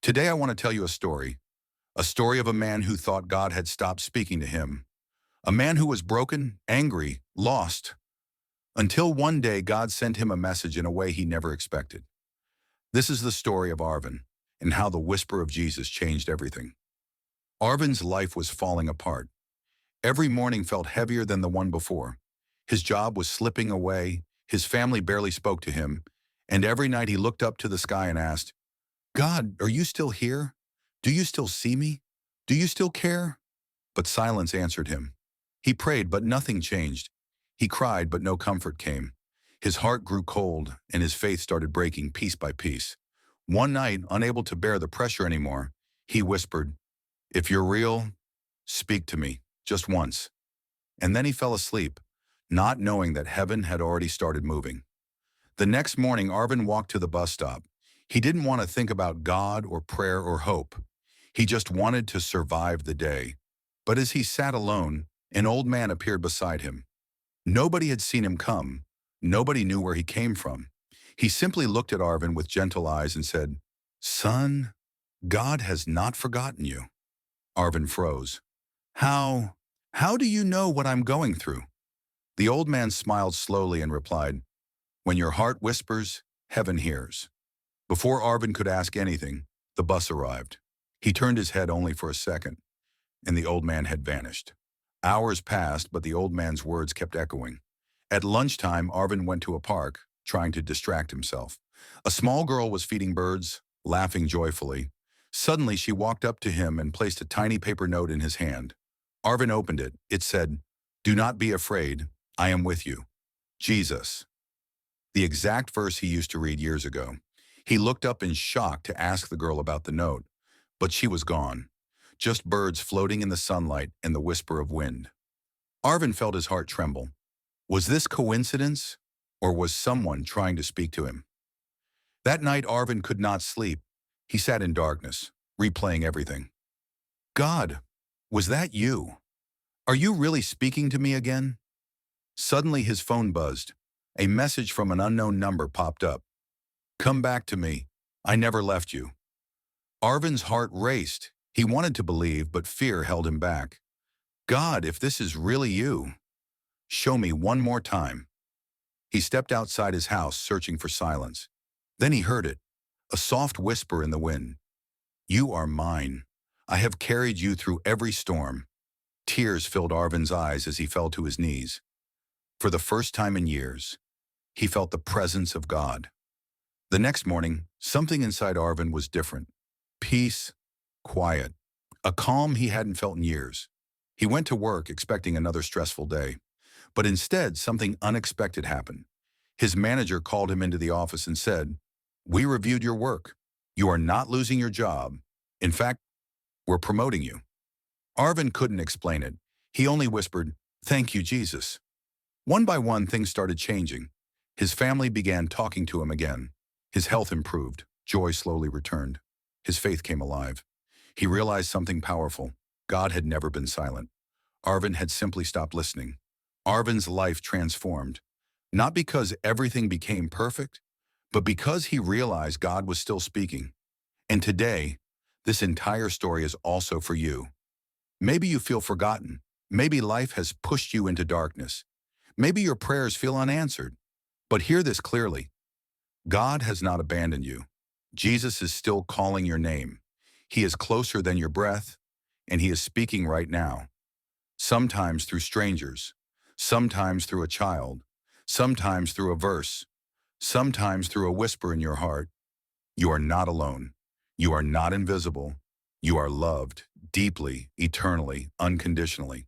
Today I want to tell you a story of a man who thought God had stopped speaking to him, a man who was broken, angry, lost, until one day God sent him a message in a way he never expected. This is the story of Arvin and how the whisper of Jesus changed everything. Arvin's life was falling apart. Every morning felt heavier than the one before. His job was slipping away, his family barely spoke to him, and every night he looked up to the sky and asked, God, are you still here? Do you still see me? Do you still care? But silence answered him. He prayed, but nothing changed. He cried, but no comfort came. His heart grew cold, and his faith started breaking piece by piece. One night, unable to bear the pressure anymore, he whispered, if you're real, speak to me, just once. And then he fell asleep, not knowing that heaven had already started moving. The next morning, Arvin walked to the bus stop. He didn't want to think about God or prayer or hope. He just wanted to survive the day. But as he sat alone, an old man appeared beside him. Nobody had seen him come. Nobody knew where he came from. He simply looked at Arvin with gentle eyes and said, Son, God has not forgotten you. Arvin froze. How do you know what I'm going through? The old man smiled slowly and replied, when your heart whispers, heaven hears. Before Arvin could ask anything, the bus arrived. He turned his head only for a second, and the old man had vanished. Hours passed, but the old man's words kept echoing. At lunchtime, Arvin went to a park, trying to distract himself. A small girl was feeding birds, laughing joyfully. Suddenly, she walked up to him and placed a tiny paper note in his hand. Arvin opened it. It said, do not be afraid, I am with you. Jesus. The exact verse he used to read years ago. He looked up in shock to ask the girl about the note, but she was gone. Just birds floating in the sunlight and the whisper of wind. Arvin felt his heart tremble. Was this coincidence, or was someone trying to speak to him? That night, Arvin could not sleep. He sat in darkness, replaying everything. God, was that you? Are you really speaking to me again? Suddenly, his phone buzzed. A message from an unknown number popped up. Come back to me. I never left you. Arvin's heart raced. He wanted to believe, but fear held him back. God, if this is really you, show me one more time. He stepped outside his house, searching for silence. Then he heard it, a soft whisper in the wind. You are mine. I have carried you through every storm. Tears filled Arvin's eyes as he fell to his knees. For the first time in years, he felt the presence of God. The next morning, something inside Arvin was different. Peace, quiet, a calm he hadn't felt in years. He went to work expecting another stressful day, but instead something unexpected happened. His manager called him into the office and said, we reviewed your work. You are not losing your job. In fact, we're promoting you. Arvin couldn't explain it. He only whispered, thank you, Jesus. One by one, things started changing. His family began talking to him again. His health improved. Joy slowly returned. His faith came alive. He realized something powerful. God had never been silent. Arvin had simply stopped listening. Arvin's life transformed, not because everything became perfect, but because he realized God was still speaking. And today, this entire story is also for you. Maybe you feel forgotten. Maybe life has pushed you into darkness. Maybe your prayers feel unanswered. But hear this clearly. God has not abandoned you. Jesus is still calling your name. He is closer than your breath, and he is speaking right now. Sometimes through strangers, sometimes through a child, sometimes through a verse, sometimes through a whisper in your heart. You are not alone. You are not invisible. You are loved deeply, eternally, unconditionally.